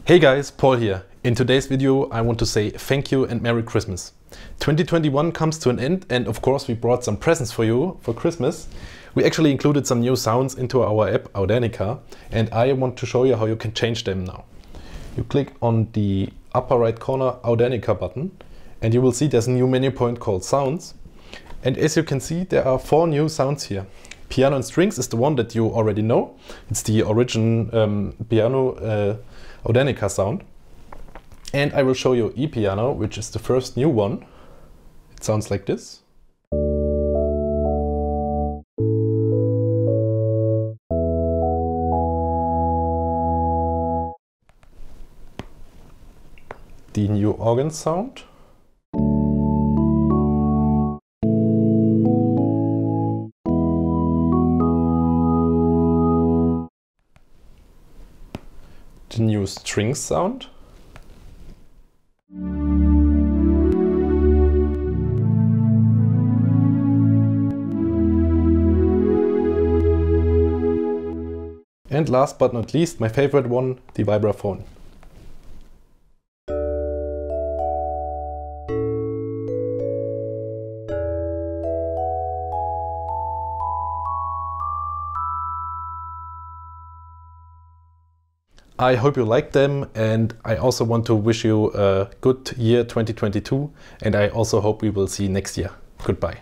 Hey guys, Paul here. In today's video I want to say thank you and Merry Christmas. 2021 comes to an end and of course we brought some presents for you for Christmas. We actually included some new sounds into our app Audanika and I want to show you how you can change them now. You click on the upper right corner Audanika button and you will see there's a new menu point called Sounds. And as you can see there are 4 new sounds here. Piano and strings is the one that you already know. It's the origin piano Audanika sound. And I will show you E-piano, which is the first new one. It sounds like this. The new organ sound. The new string sound. And last but not least, my favorite one, the vibraphone. I hope you like them, and I also want to wish you a good year 2022, and I also hope we will see next year. Goodbye.